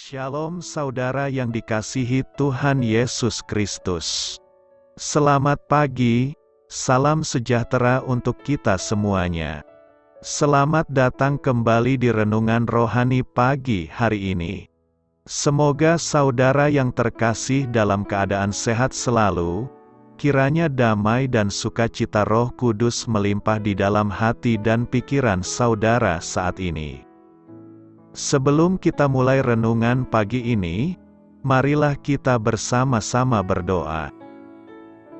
Shalom saudara yang dikasihi Tuhan Yesus Kristus. Selamat pagi, salam sejahtera untuk kita semuanya. Selamat datang kembali di Renungan Rohani pagi hari ini. Semoga saudara yang terkasih dalam keadaan sehat selalu, kiranya damai dan sukacita Roh Kudus melimpah di dalam hati dan pikiran saudara saat ini. Sebelum kita mulai renungan pagi ini, marilah kita bersama-sama berdoa.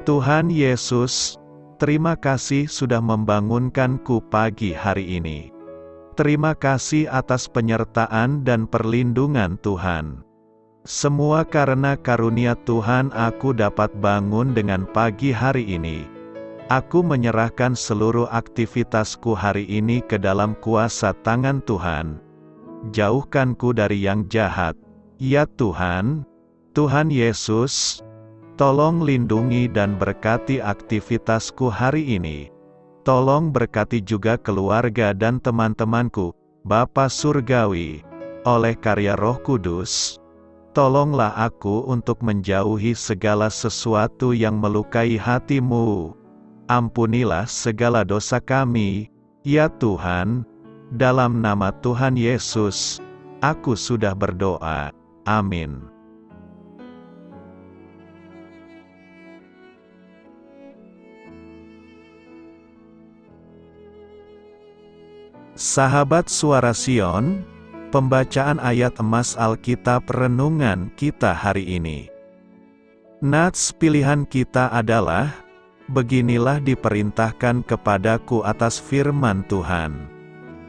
Tuhan Yesus, terima kasih sudah membangunkanku pagi hari ini. Terima kasih atas penyertaan dan perlindungan Tuhan. Semua karena karunia Tuhan aku dapat bangun dengan pagi hari ini. Aku menyerahkan seluruh aktivitasku hari ini ke dalam kuasa tangan Tuhan. Jauhkanku dari yang jahat, ya Tuhan. Tuhan Yesus, tolong lindungi dan berkati aktivitasku hari ini. Tolong berkati juga keluarga dan teman-temanku, Bapa Surgawi, oleh karya Roh Kudus. Tolonglah aku untuk menjauhi segala sesuatu yang melukai hati-Mu. Ampunilah segala dosa kami, ya Tuhan. Dalam nama Tuhan Yesus, aku sudah berdoa. Amin. Sahabat Suara Sion, pembacaan ayat emas Alkitab renungan kita hari ini. Nats pilihan kita adalah, beginilah diperintahkan kepadaku atas firman Tuhan.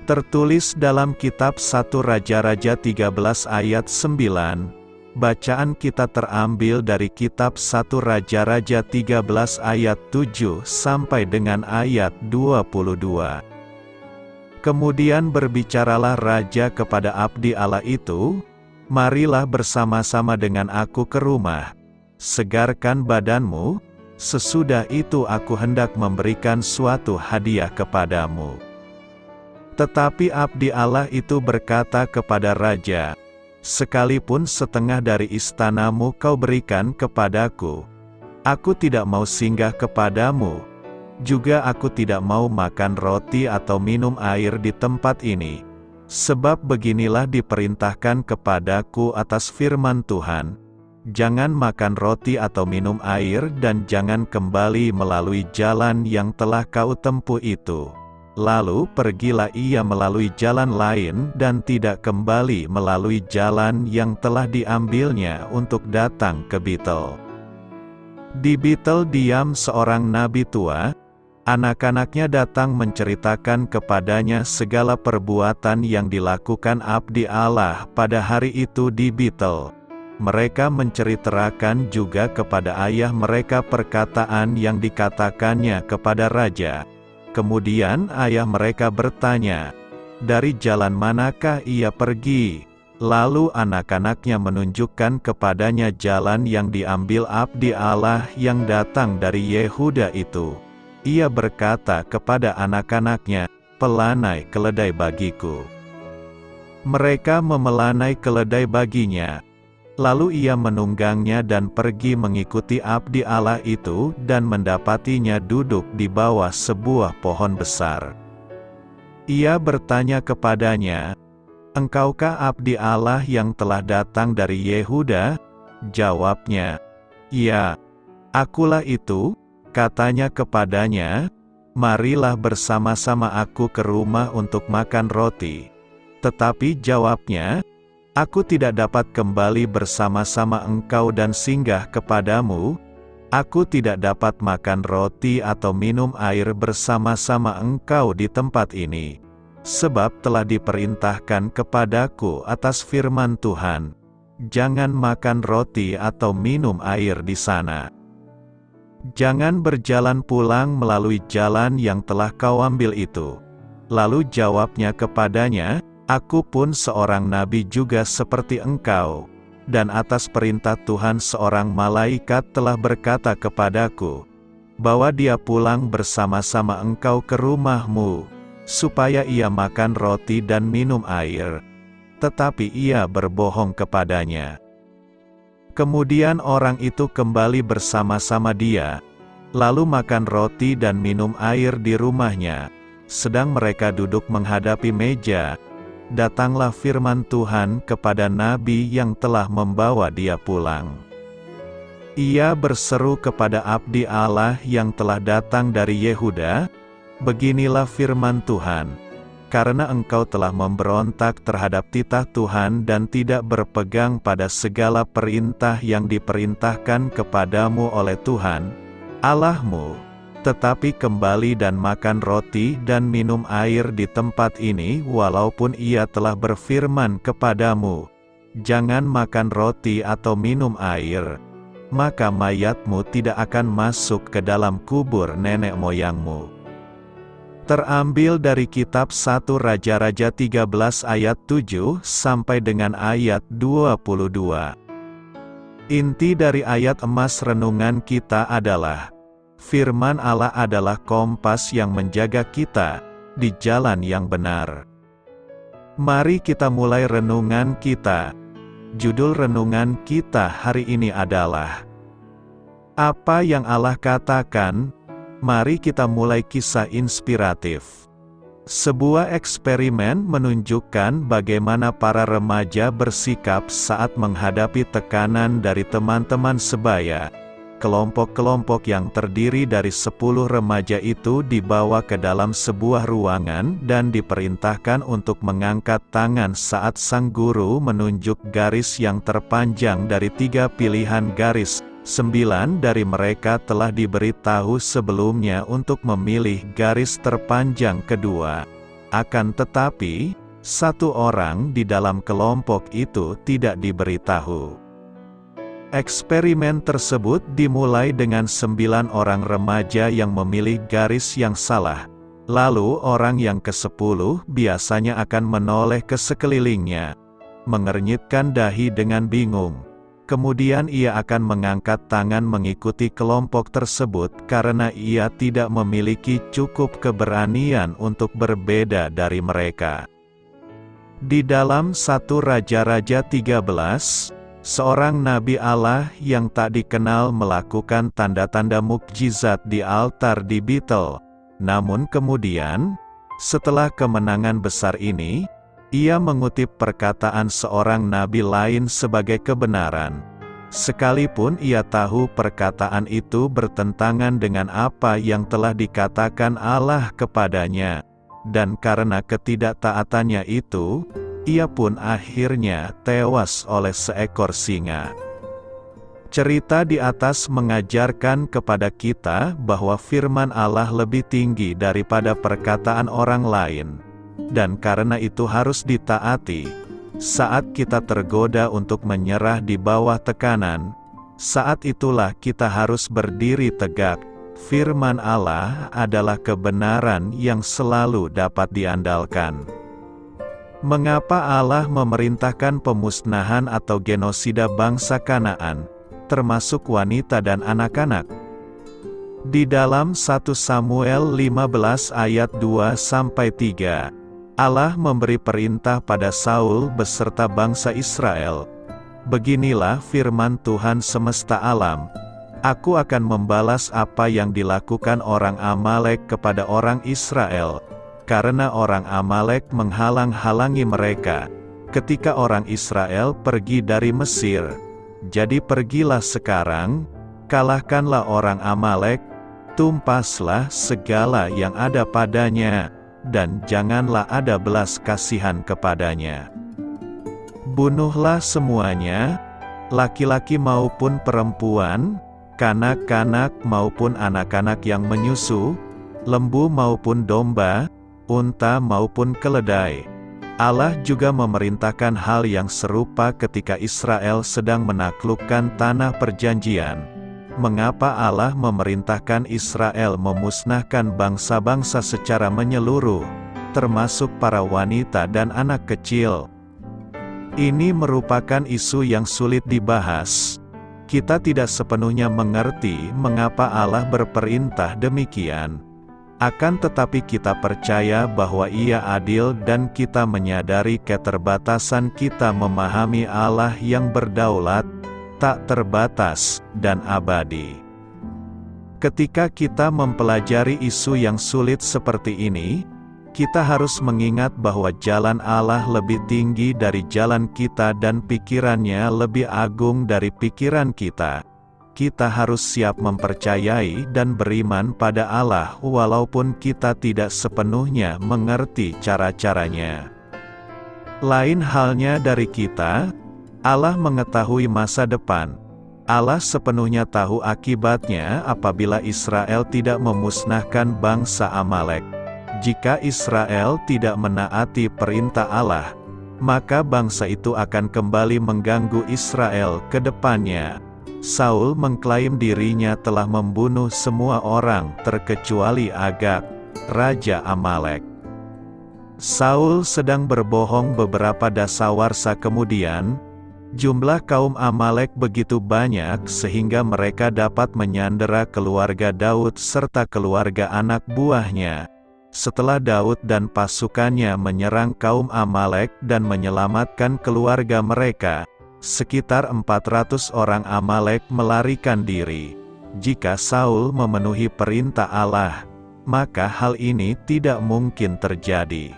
Tertulis dalam kitab 1 Raja-Raja 13 ayat 9, bacaan kita terambil dari kitab 1 Raja-Raja 13 ayat 7 sampai dengan ayat 22. Kemudian berbicaralah raja kepada abdi Allah itu, marilah bersama-sama dengan aku ke rumah, segarkan badanmu, sesudah itu aku hendak memberikan suatu hadiah kepadamu. Tetapi abdi Allah itu berkata kepada raja, sekalipun setengah dari istanamu kau berikan kepadaku, aku tidak mau singgah kepadamu, juga aku tidak mau makan roti atau minum air di tempat ini. Sebab beginilah diperintahkan kepadaku atas firman Tuhan, jangan makan roti atau minum air dan jangan kembali melalui jalan yang telah kau tempuh itu. Lalu pergilah ia melalui jalan lain dan tidak kembali melalui jalan yang telah diambilnya untuk datang ke Betel. Di Betel diam seorang nabi tua, anak-anaknya datang menceritakan kepadanya segala perbuatan yang dilakukan abdi Allah pada hari itu di Betel. Mereka menceritakan juga kepada ayah mereka perkataan yang dikatakannya kepada raja. Kemudian ayah mereka bertanya, dari jalan manakah ia pergi? Lalu anak-anaknya menunjukkan kepadanya jalan yang diambil abdi Allah yang datang dari Yehuda itu. Ia berkata kepada anak-anaknya, pelanai keledai bagiku. Mereka memelanai keledai baginya. Lalu ia menunggangnya dan pergi mengikuti abdi Allah itu dan mendapatinya duduk di bawah sebuah pohon besar. Ia bertanya kepadanya, engkaukah abdi Allah yang telah datang dari Yehuda? Jawabnya, ya, akulah itu. Katanya kepadanya, marilah bersama-sama aku ke rumah untuk makan roti. Tetapi jawabnya, aku tidak dapat kembali bersama-sama engkau dan singgah kepadamu. Aku tidak dapat makan roti atau minum air bersama-sama engkau di tempat ini. Sebab telah diperintahkan kepadaku atas firman Tuhan, jangan makan roti atau minum air di sana. Jangan berjalan pulang melalui jalan yang telah kau ambil itu. Lalu jawabnya kepadanya, aku pun seorang nabi juga seperti engkau, dan atas perintah Tuhan seorang malaikat telah berkata kepadaku, bahwa dia pulang bersama-sama engkau ke rumahmu, supaya ia makan roti dan minum air. tetapi ia berbohong kepadanya. Kemudian orang itu kembali bersama-sama dia, lalu makan roti dan minum air di rumahnya. Sedang mereka duduk menghadapi meja, datanglah firman Tuhan kepada nabi yang telah membawa dia pulang. Ia berseru kepada abdi Allah yang telah datang dari Yehuda, "Beginilah firman Tuhan, karena engkau telah memberontak terhadap titah Tuhan dan tidak berpegang pada segala perintah yang diperintahkan kepadamu oleh Tuhan, Allahmu, tetapi kembali dan makan roti dan minum air di tempat ini walaupun ia telah berfirman kepadamu, jangan makan roti atau minum air, maka mayatmu tidak akan masuk ke dalam kubur nenek moyangmu." Terambil dari kitab 1 Raja-Raja 13 ayat 7 sampai dengan ayat 22. Inti dari ayat emas renungan kita adalah, firman Allah adalah kompas yang menjaga kita di jalan yang benar. Mari kita mulai renungan kita. Judul renungan kita hari ini adalah, apa yang Allah katakan? Mari kita mulai kisah inspiratif. Sebuah eksperimen menunjukkan bagaimana para remaja bersikap saat menghadapi tekanan dari teman-teman sebaya. Kelompok-kelompok yang terdiri dari 10 remaja itu dibawa ke dalam sebuah ruangan dan diperintahkan untuk mengangkat tangan saat sang guru menunjuk garis yang terpanjang dari 3 pilihan garis. 9 dari mereka telah diberitahu sebelumnya untuk memilih garis terpanjang kedua. Akan tetapi, 1 orang di dalam kelompok itu tidak diberitahu. Eksperimen tersebut dimulai dengan 9 orang remaja yang memilih garis yang salah. Lalu orang yang ke-10 biasanya akan menoleh ke sekelilingnya, mengernyitkan dahi dengan bingung. Kemudian ia akan mengangkat tangan mengikuti kelompok tersebut karena ia tidak memiliki cukup keberanian untuk berbeda dari mereka. Di dalam 1 Raja-Raja 13, seorang nabi Allah yang tak dikenal melakukan tanda-tanda mukjizat di altar di Betel. Namun kemudian, setelah kemenangan besar ini, ia mengutip perkataan seorang nabi lain sebagai kebenaran. Sekalipun ia tahu perkataan itu bertentangan dengan apa yang telah dikatakan Allah kepadanya. Dan karena ketidaktaatannya itu, ia pun akhirnya tewas oleh seekor singa. Cerita di atas mengajarkan kepada kita bahwa firman Allah lebih tinggi daripada perkataan orang lain. Dan karena itu harus ditaati. Saat kita tergoda untuk menyerah di bawah tekanan, saat itulah kita harus berdiri tegak. Firman Allah adalah kebenaran yang selalu dapat diandalkan. Mengapa Allah memerintahkan pemusnahan atau genosida bangsa Kanaan, termasuk wanita dan anak-anak? Di dalam 1 Samuel 15 ayat 2-3, Allah memberi perintah pada Saul beserta bangsa Israel. Beginilah firman Tuhan semesta alam, aku akan membalas apa yang dilakukan orang Amalek kepada orang Israel, karena orang Amalek menghalang-halangi mereka, ketika orang Israel pergi dari Mesir. Jadi pergilah sekarang, kalahkanlah orang Amalek, tumpaslah segala yang ada padanya, dan janganlah ada belas kasihan kepadanya. Bunuhlah semuanya, laki-laki maupun perempuan, kanak-kanak maupun anak-anak yang menyusu, lembu maupun domba, unta maupun keledai. Allah juga memerintahkan hal yang serupa ketika Israel sedang menaklukkan tanah perjanjian. Mengapa Allah memerintahkan Israel memusnahkan bangsa-bangsa secara menyeluruh, termasuk para wanita dan anak kecil? Ini merupakan isu yang sulit dibahas. Kita tidak sepenuhnya mengerti mengapa Allah berperintah demikian. Akan tetapi kita percaya bahwa Ia adil dan kita menyadari keterbatasan kita memahami Allah yang berdaulat, tak terbatas, dan abadi. Ketika kita mempelajari isu yang sulit seperti ini, kita harus mengingat bahwa jalan Allah lebih tinggi dari jalan kita dan pikirannya lebih agung dari pikiran kita. Kita harus siap mempercayai dan beriman pada Allah walaupun kita tidak sepenuhnya mengerti cara-caranya. Lain halnya dari kita, Allah mengetahui masa depan. Allah sepenuhnya tahu akibatnya apabila Israel tidak memusnahkan bangsa Amalek. Jika Israel tidak menaati perintah Allah, maka bangsa itu akan kembali mengganggu Israel ke depannya. Saul mengklaim dirinya telah membunuh semua orang terkecuali Agag, raja Amalek. Saul sedang berbohong beberapa dasawarsa kemudian. Jumlah kaum Amalek begitu banyak sehingga mereka dapat menyandera keluarga Daud serta keluarga anak buahnya. Setelah Daud dan pasukannya menyerang kaum Amalek dan menyelamatkan keluarga mereka, sekitar 400 orang Amalek melarikan diri. Jika Saul memenuhi perintah Allah, maka hal ini tidak mungkin terjadi.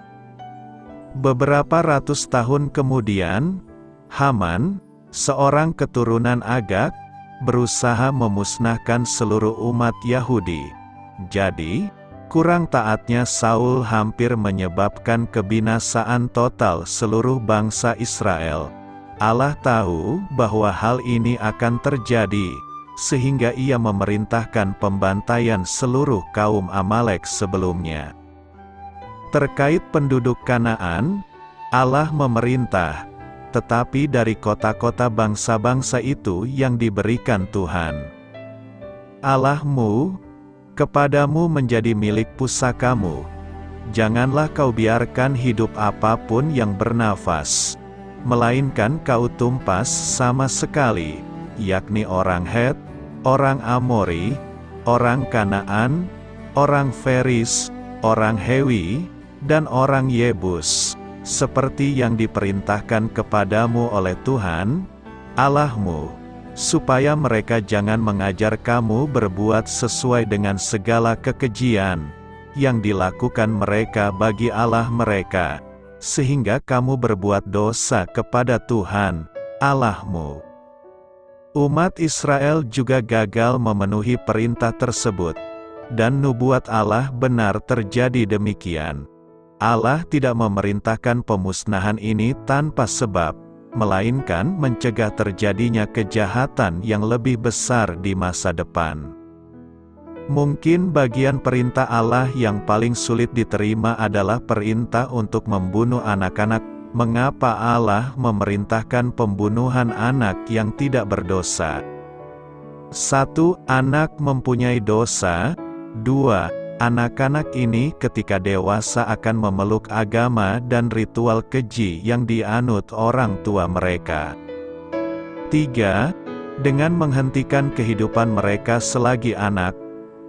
Beberapa ratus tahun kemudian, Haman, seorang keturunan Agag, berusaha memusnahkan seluruh umat Yahudi. Jadi, kurang taatnya Saul hampir menyebabkan kebinasaan total seluruh bangsa Israel. Allah tahu bahwa hal ini akan terjadi, sehingga Ia memerintahkan pembantaian seluruh kaum Amalek sebelumnya. Terkait penduduk Kanaan, Allah memerintah, tetapi dari kota-kota bangsa-bangsa itu yang diberikan Tuhan Allahmu, kepadamu menjadi milik pusakamu. Janganlah kau biarkan hidup apapun yang bernafas, melainkan kau tumpas sama sekali, yakni orang Het, orang Amori, orang Kanaan, orang Feris, orang Hewi, dan orang Yebus, seperti yang diperintahkan kepadamu oleh Tuhan, Allahmu, supaya mereka jangan mengajar kamu berbuat sesuai dengan segala kekejian yang dilakukan mereka bagi Allah mereka, sehingga kamu berbuat dosa kepada Tuhan, Allahmu. Umat Israel juga gagal memenuhi perintah tersebut, dan nubuat Allah benar terjadi demikian. Allah tidak memerintahkan pemusnahan ini tanpa sebab, melainkan mencegah terjadinya kejahatan yang lebih besar di masa depan. Mungkin bagian perintah Allah yang paling sulit diterima adalah perintah untuk membunuh anak-anak. Mengapa Allah memerintahkan pembunuhan anak yang tidak berdosa? 1. Anak mempunyai dosa. 2. Anak-anak ini ketika dewasa akan memeluk agama dan ritual keji yang dianut orang tua mereka. 3. Dengan menghentikan kehidupan mereka selagi anak,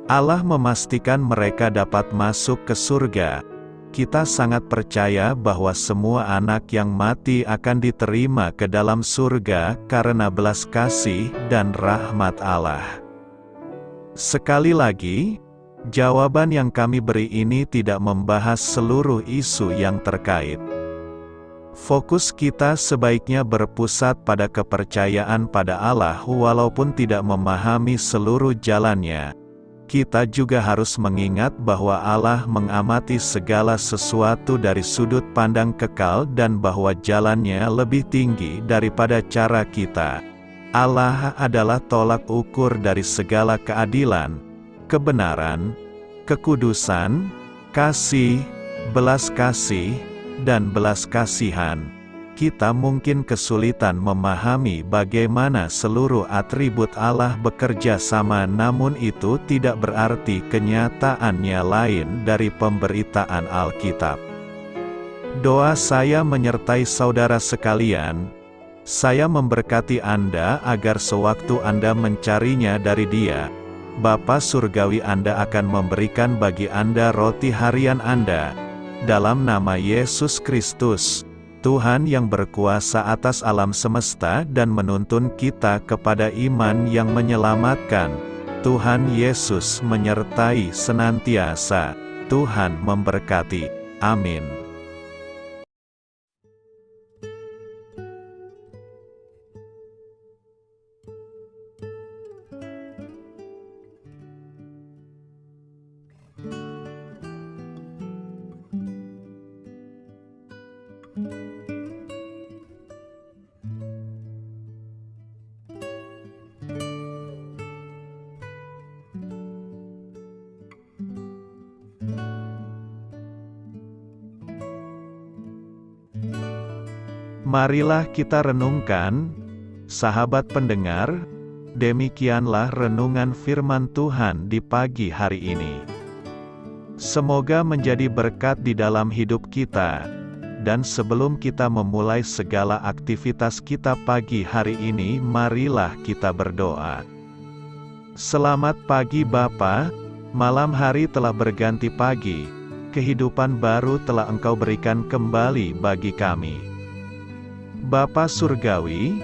Allah memastikan mereka dapat masuk ke surga. Kita sangat percaya bahwa semua anak yang mati akan diterima ke dalam surga karena belas kasih dan rahmat Allah. Sekali lagi, jawaban yang kami beri ini tidak membahas seluruh isu yang terkait. Fokus kita sebaiknya berpusat pada kepercayaan pada Allah walaupun tidak memahami seluruh jalannya. Kita juga harus mengingat bahwa Allah mengamati segala sesuatu dari sudut pandang kekal dan bahwa jalannya lebih tinggi daripada cara kita. Allah adalah tolak ukur dari segala keadilan, kebenaran, kekudusan, kasih, belas kasih, dan belas kasihan. Kita mungkin kesulitan memahami bagaimana seluruh atribut Allah bekerja sama, namun itu tidak berarti kenyataannya lain dari pemberitaan Alkitab. Doa saya menyertai saudara sekalian. Saya memberkati Anda agar sewaktu Anda mencarinya dari Dia, Bapa Surgawi Anda akan memberikan bagi Anda roti harian Anda. Dalam nama Yesus Kristus, Tuhan yang berkuasa atas alam semesta dan menuntun kita kepada iman yang menyelamatkan, Tuhan Yesus menyertai senantiasa. Tuhan memberkati. Amin. Marilah kita renungkan, sahabat pendengar, demikianlah renungan firman Tuhan di pagi hari ini. Semoga menjadi berkat di dalam hidup kita, dan sebelum kita memulai segala aktivitas kita pagi hari ini, marilah kita berdoa. Selamat pagi Bapa, malam hari telah berganti pagi, kehidupan baru telah Engkau berikan kembali bagi kami. Bapa Surgawi,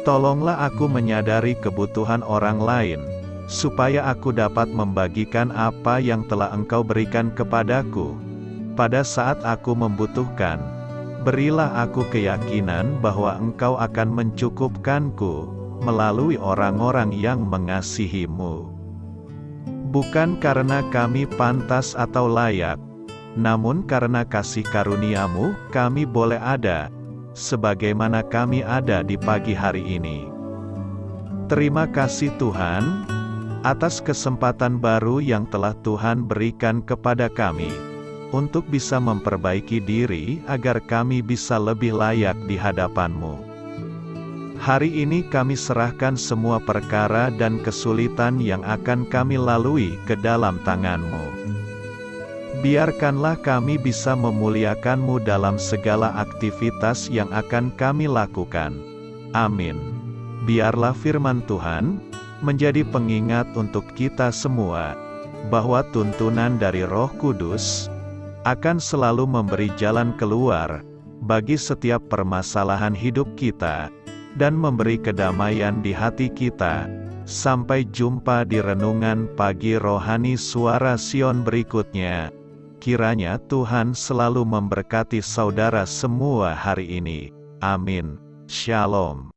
tolonglah aku menyadari kebutuhan orang lain, supaya aku dapat membagikan apa yang telah Engkau berikan kepadaku. Pada saat aku membutuhkan, berilah aku keyakinan bahwa Engkau akan mencukupkanku, melalui orang-orang yang mengasihi-Mu. Bukan karena kami pantas atau layak, namun karena kasih karunia-Mu, kami boleh ada, sebagaimana kami ada di pagi hari ini. Terima kasih Tuhan, atas kesempatan baru yang telah Tuhan berikan kepada kami, untuk bisa memperbaiki diri agar kami bisa lebih layak di hadapan-Mu. Hari ini kami serahkan semua perkara dan kesulitan yang akan kami lalui ke dalam tangan-Mu. Biarkanlah kami bisa memuliakan-Mu dalam segala aktivitas yang akan kami lakukan. Amin. Biarlah firman Tuhan menjadi pengingat untuk kita semua, bahwa tuntunan dari Roh Kudus akan selalu memberi jalan keluar bagi setiap permasalahan hidup kita, dan memberi kedamaian di hati kita. Sampai jumpa di renungan pagi rohani Suara Sion berikutnya. Kiranya Tuhan selalu memberkati saudara semua hari ini. Amin. Shalom.